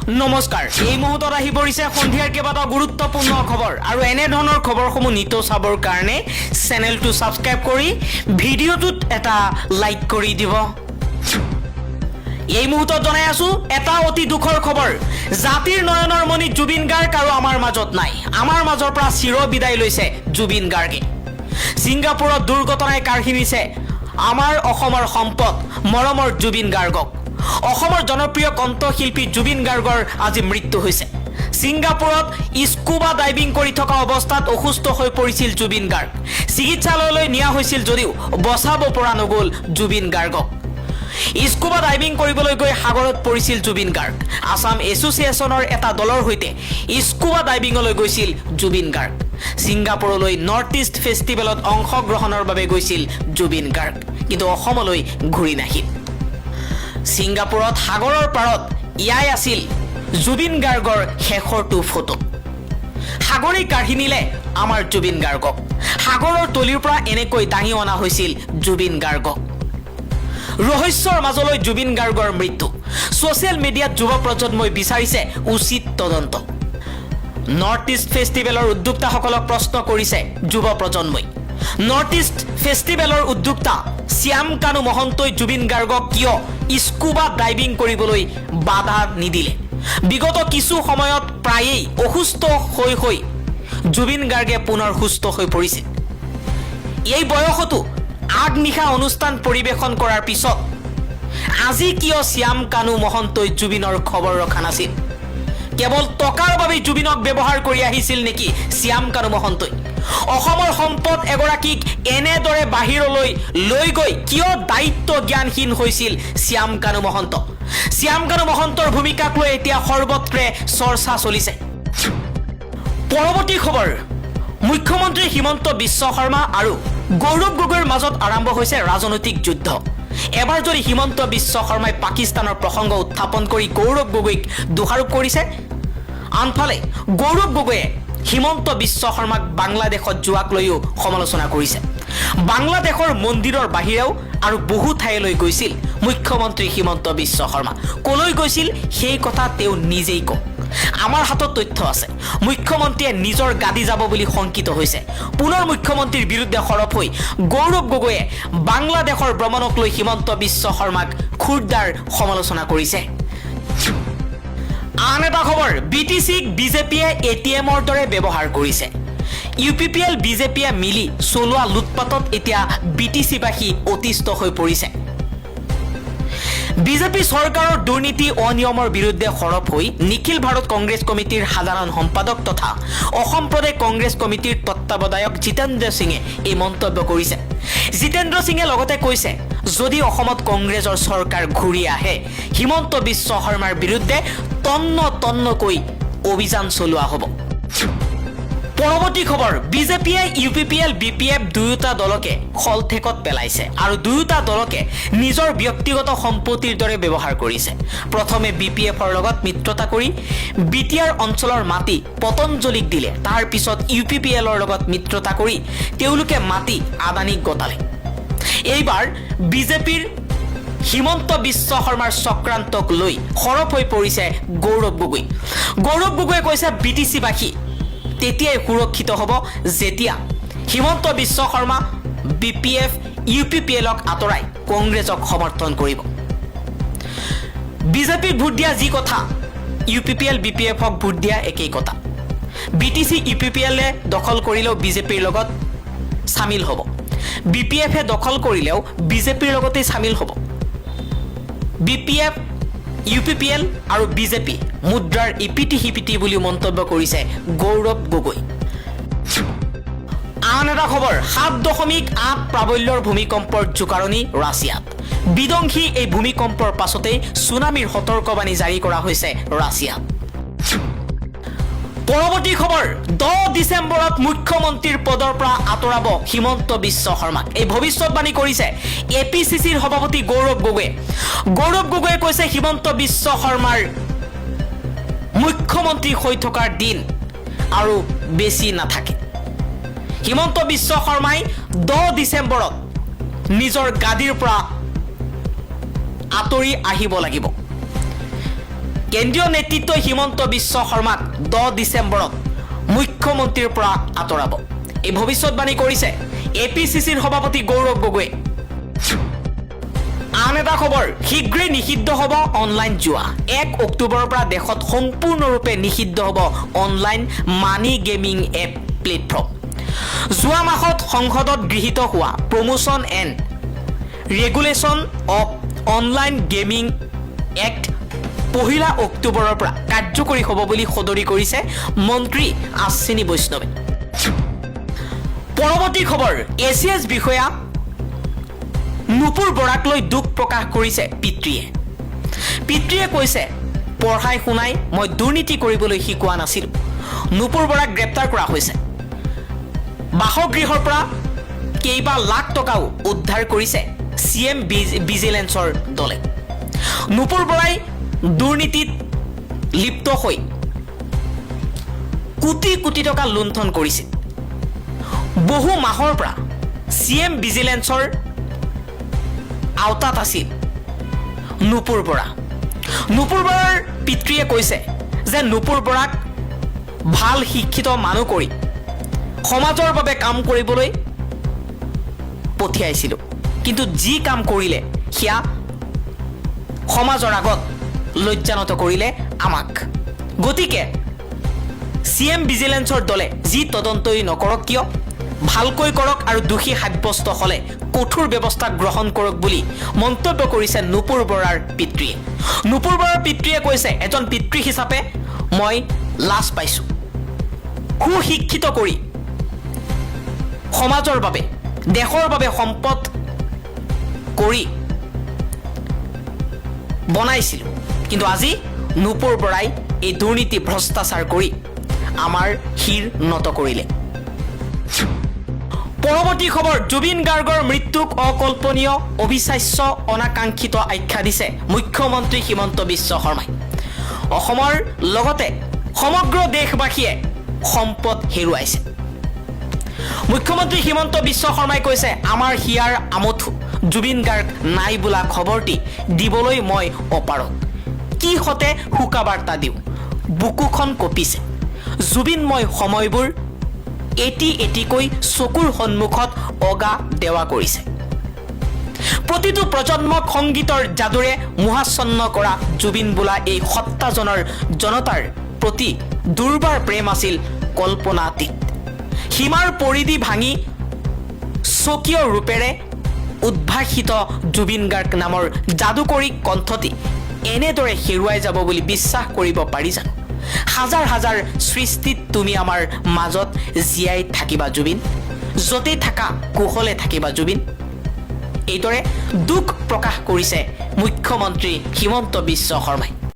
নমস্কাৰ এই মুহূৰ্তত আহি পৰিছে সন্ধিয়াৰ কেইবাটাও গুৰুত্বপূৰ্ণ খবৰ আৰু এনে ধৰণৰ খবৰসমূহ নিত চাবৰ কাৰণে চেনেলটো সাবস্ক্ৰাইব কৰি ভিডিঅ'টোত এটা লাইক কৰি দিব এই মুহূৰ্তত জনাই আছো এটা অতি দুখৰ খবৰ জাতিৰ নয়নৰ মণি জুবিন গাৰ্গ আৰু আমাৰ মাজত নাই আমাৰ মাজৰ পৰা চিৰ বিদায় লৈছে জুবিন গাৰ্গে সিংগাপুৰত দুৰ্ঘটনাই কাঢ়িনিছে আমাৰ অসমৰ সম্পদ মৰমৰ জুবিন গাৰ্গক অসমৰ জনপ্ৰিয় কণ্ঠশিল্পী জুবিন গাৰ্গৰ আজি মৃত্যু হৈছে সিংগাপুৰত স্কুবা ডাইভিং কৰি থকা অৱস্থাত অসুস্থ হৈ পৰিছিল জুবিন গাৰ্গ চিকিৎসালয়লৈ নিয়া হৈছিল যদিও বচাব পৰা নগল জুবিন গাৰ্গক স্কুবা ডাইভিং কৰিবলৈ গৈ সাগৰত পৰিছিল জুবিন গাৰ্গ আসাম এছ'চিয়েশ্যনৰ এটা দলৰ সৈতে স্কুবা ডাইভিঙলৈ গৈছিল জুবিন গাৰ্গ সিংগাপুৰলৈ নৰ্থ ইষ্ট ফেষ্টিভেলত অংশগ্ৰহণৰ বাবে গৈছিল জুবিন গাৰ্গ কিন্তু অসমলৈ ঘূৰি নাহিল সিংগাপুৰত সাগৰৰ পাৰত ইয়াই আছিল জুবিন গাৰ্গৰ শেষৰটো ফটো সাগৰে কাঢ়ি নিলে আমাৰ জুবিন গাৰ্গক সাগৰৰ তলিৰ পৰা এনেকৈ দাঙি অনা হৈছিল জুবিন গাৰ্গক ৰহস্যৰ মাজলৈ জুবিন গাৰ্গৰ মৃত্যু সোশ্যাল মিডিয়াত যুৱ প্ৰজন্মই বিচাৰিছে উচিত তদন্ত নৰ্থ ইষ্ট ফেষ্টিভেলৰ উদ্যোক্তাসকলক প্ৰশ্ন কৰিছে যুৱ প্ৰজন্মই নৰ্থ ইষ্ট ফেষ্টিভেলৰ উদ্যোক্তা শ্যাম কানু মহন্তই জুবিন গাৰ্গক কিয় স্কুবা ডাইভিং কৰিবলৈ বাধা নিদিলে বিগত কিছু সময়ত প্ৰায়েই অসুস্থ হৈ জুবিন গাৰ্গে পুনৰ সুস্থ হৈ পৰিছিল এই বয়সতো আগনিশা অনুষ্ঠান পৰিৱেশন কৰাৰ পিছত আজি কিয় শ্যাম কানু মহন্তই জুবিনৰ খবৰ ৰখা নাছিল কেৱল টকাৰ বাবে জুবিনক ব্যৱহাৰ কৰি আহিছিল নেকি শ্যাম কানু মহন্তই অসমৰ সম্পদ এগৰাকীক এনেদৰে বাহিৰলৈ লৈ গৈ কিয় দায়িত্ব জ্ঞানহীন হৈছিল শ্যাম কানু মহন্ত শ্যাম কানু মহন্তৰ ভূমিকাক লৈ এতিয়া সৰ্বত্ৰে চৰ্চা চলিছে পৰৱৰ্তী খবৰ মুখ্যমন্ত্ৰী হিমন্ত বিশ্ব শৰ্মা আৰু গৌৰৱ গগৈৰ মাজত আৰম্ভ হৈছে ৰাজনৈতিক যুদ্ধ এবাৰ যদি হিমন্ত বিশ্ব শৰ্মাই পাকিস্তানৰ প্ৰসংগ উত্থাপন কৰি গৌৰৱ গগৈক দোষাৰোপ কৰিছে আনফালে গৌৰৱ গগৈয়ে হিমন্ত বিশ্ব শৰ্মাক বাংলাদেশত যোৱাক লৈও সমালোচনা কৰিছে বাংলাদেশৰ মন্দিৰৰ বাহিৰেও আৰু বহু ঠাইলৈ গৈছিল মুখ্যমন্ত্ৰী হিমন্ত বিশ্ব শৰ্মা কলৈ গৈছিল সেই কথা তেওঁ নিজেই কওক আমাৰ হাতত তথ্য আছে মুখ্যমন্ত্ৰীয়ে নিজৰ গাদী যাব বুলি শংকিত হৈছে পুনৰ মুখ্যমন্ত্ৰীৰ বিৰুদ্ধে সৰব হৈ গৌৰৱ গগৈয়ে বাংলাদেশৰ ভ্ৰমণক লৈ হিমন্ত বিশ্ব শৰ্মাক খুৰদাৰ সমালোচনা কৰিছে আন এটা খবৰ বিটিচিক বিজেপিয়ে এটিএমৰ দৰে ব্যৱহাৰ কৰিছে ইউপিপিএল বিজেপিয়ে মিলি চলোৱা লুটপাটত এতিয়া বিটিচিবাসী অতিষ্ঠ হৈ পৰিছে বিজেপি চৰকাৰৰ দুৰ্নীতি অনিয়মৰ বিৰুদ্ধে সৰব হৈ নিখিল ভাৰত কংগ্ৰেছ কমিটিৰ সাধাৰণ সম্পাদক তথা অসম প্ৰদেশ কংগ্ৰেছ কমিটিৰ তত্ত্বাৱধায়ক জিতেন্দ্ৰ সিঙে এই মন্তব্য কৰিছে জিতেন্দ্ৰ সিঙে লগতে কৈছে যদি অসমত কংগ্ৰেছৰ চৰকাৰ ঘূৰি আহে হিমন্ত বিশ্ব শৰ্মাৰ বিৰুদ্ধে তন্নকৈ অভিযান চলোৱা হ'ব পৰৱৰ্তী খবৰ বিজেপিয়ে ইউপিপিএল বিপিএফ দুয়োটা দলকে খলঠেকত পেলাইছে আৰু দুয়োটা দলকে নিজৰ ব্যক্তিগত সম্পত্তিৰ দৰে ব্যৱহাৰ কৰিছে প্ৰথমে বিপিএফৰ লগত মিত্ৰতা কৰি বিটিআৰ অঞ্চলৰ মাটি পতঞ্জলিক দিলে তাৰ পিছত ইউপিপিএলৰ লগত মিত্ৰতা কৰি তেওঁলোকে মাটি আদানীক গতালে এইবাৰ বিজেপিৰ হিমন্ত বিশ্ব শৰ্মাৰ চক্ৰান্তক লৈ সৰব হৈ পৰিছে গৌৰৱ গগৈয়ে কৈছে বিটিচিবাসী তেতিয়াই সুৰক্ষিত হ'ব যেতিয়া হিমন্ত বিশ্ব শৰ্মা বিপিএফ ইউপিপিএলক আঁতৰাই কংগ্ৰেছক সমৰ্থন কৰিব বিজেপিক ভোট দিয়া যি কথা ইউপিপিএল বিপিএফক ভোট দিয়া একেই কথা বিটিচি ইউপিপিএলে দখল কৰিলেও বিজেপিৰ লগত সামিল হ'ব বিপিএফে দখল কৰিলেও বিজেপিৰ লগতেই সামিল হ'ব বিপিএফ ইউপিপিএল আৰু বিজেপি মুদ্ৰাৰ ইপিটি হিপিটি বুলি মন্তব্য কৰিছে গৌৰৱ গগৈ আন এটা খবৰ 7.8 প্ৰাবল্যৰ ভূমিকম্পৰ জোকাৰণি ৰাছিয়াত বিধ্বংসী এই ভূমিকম্পৰ পাছতেই সুনামিৰ সতৰ্কবাণী জাৰি কৰা হৈছে ৰাছিয়াত পৰৱৰ্তী খবৰ 10 ডিচেম্বৰত মুখ্যমন্ত্ৰীৰ পদৰ পৰা আঁতৰাব হিমন্ত বিশ্ব শৰ্মাক এই ভৱিষ্যতবাণী কৰিছে এপিচিচিৰ সভাপতি গৌৰৱ গগৈয়ে কৈছে হিমন্ত বিশ্ব শৰ্মাৰ মুখ্যমন্ত্ৰী হৈ থকাৰ দিন আৰু বেছি নাথাকে হিমন্ত বিশ্ব শৰ্মাই 10 ডিচেম্বৰত নিজৰ গাদীৰ পৰা আঁতৰি আহিব লাগিব কেন্দ্ৰীয় নেতৃত্বই হিমন্ত বিশ্ব শৰ্মাক 10 ডিচেম্বৰত মুখ্যমন্ত্ৰীৰ পৰা আঁতৰাব। এই ভৱিষ্যতবাণী কৰিছে APCCৰ সভাপতি গৌৰৱ গগৈয়ে। আন এটা খবৰ, শীঘ্ৰেই নিষিদ্ধ হ'ব অনলাইন জুৱা। 1 অক্টোবৰৰ পৰা দেশত সম্পূৰ্ণৰূপে নিষিদ্ধ হ'ব online money gaming app platform. যোৱা মাহত সংসদত গৃহীত হোৱা promotion and regulation of online gaming act 1 অক্টোবৰৰ পৰা কাৰ্যকৰী হ'ব বুলি সদৰি কৰিছে মন্ত্ৰী আশ্বিনী বৈষ্ণৱে। পৰৱৰ্তী খবৰ, ACS বিষয়া নুপুৰ বৰাক লৈ দুখ প্ৰকাশ কৰিছে পিতৃয়ে। পিতৃয়ে কৈছে, পঢ়াই শুনাই মই দুৰ্নীতি কৰিবলৈ শিকোৱা নাছিলোঁ। নুপুৰ বৰাক গ্ৰেপ্তাৰ কৰা হৈছে। বাসগৃহৰ পৰা কেইবা লাখ টকাও উদ্ধাৰ কৰিছে CM ভিজিলেন্সৰ দলে। নুপুৰ বৰাই দুৰ্নীতিত লিপ্ত হৈ কোটি কোটি টকা লুণ্ঠন কৰিছিল। বহু মাহৰ পৰা CM ভিজিলেন্সৰ আওতাত আছিল নুপুৰ বৰা। নুপুৰ বৰাৰ পিতৃয়ে কৈছে যে নুপুৰ বৰাক ভাল শিক্ষিত মানুহ কৰি সমাজৰ বাবে কাম কৰিবলৈ পঠিয়াইছিলোঁ, কিন্তু যি কাম কৰিলে সেয়া সমাজৰ আগত লজ্জানত কৰিলে আমাক। গতিকে CM ভিজিলেন্সৰ দলে যি তদন্তই নকৰক কিয়, ভালকৈ কৰক আৰু দোষী সাব্যস্ত হ'লে কঠোৰ ব্যৱস্থা গ্ৰহণ কৰক বুলি মন্তব্য কৰিছে নুপুৰ বৰাৰ পিতৃয়ে। নুপুৰ বৰাৰ পিতৃয়ে কৈছে, এজন পিতৃ হিচাপে মই লাজ পাইছোঁ। সুশিক্ষিত কৰি সমাজৰ বাবে দেশৰ বাবে সম্পদ কৰি বনাইছিলোঁ, কিন্তু আজি নুপুৰ বৰাই এই দুৰ্নীতি ভ্ৰষ্টাচাৰ কৰি আমাৰ শিৰ নত কৰিলে। পৰৱৰ্তী খবৰ, জুবিন গাৰ্গৰ মৃত্যুক অকল্পনীয়, অবিশ্বাস্য, অনাকাংক্ষিত আখ্যা দিছে মুখ্যমন্ত্ৰী হিমন্ত বিশ্ব শৰ্মাই। অসমৰ লগতে সমগ্ৰ দেশবাসীয়ে সম্পদ হেৰুৱাইছে। মুখ্যমন্ত্ৰী হিমন্ত বিশ্ব শৰ্মাই কৈছে, আমাৰ হিয়াৰ আমঠু জুবিন গাৰ্গ নাই বোলা খবৰটি দিবলৈ মই অপাৰগ। কি হতে শোকা বাৰ্তা দিওঁ, বুকুখন কঁপিছে। জুবিন মই সময়বোৰ এটি এটিকৈ চকুৰ সন্মুখত অগা দেৱা কৰিছে। প্ৰতিটো প্ৰজন্মক সংগীতৰ যাদুৰে মোহাচ্ছন্ন কৰা জুবিন বোলা এই সত্তাজনৰ জনতাৰ প্ৰতি দুৰ্বাৰ প্ৰেম আছিল কল্পনাতীত। সীমাৰ পৰিধি ভাঙি স্বকীয় ৰূপেৰে উদ্ভাসিত জুবিন গাৰ্গ নামৰ যাদুকৰী কণ্ঠটি এনেদৰে হেৰুৱাই যাব বুলি বিশ্বাস কৰিব পাৰি জানো? হাজাৰ হাজাৰ সৃষ্টিত তুমি আমাৰ মাজত জীয়াই থাকিবা জুবিন, য'তেই থাকা কুশলে থাকিবা জুবিন। এইদৰে দুখ প্ৰকাশ কৰিছে মুখ্যমন্ত্ৰী হিমন্ত বিশ্ব শৰ্মাই।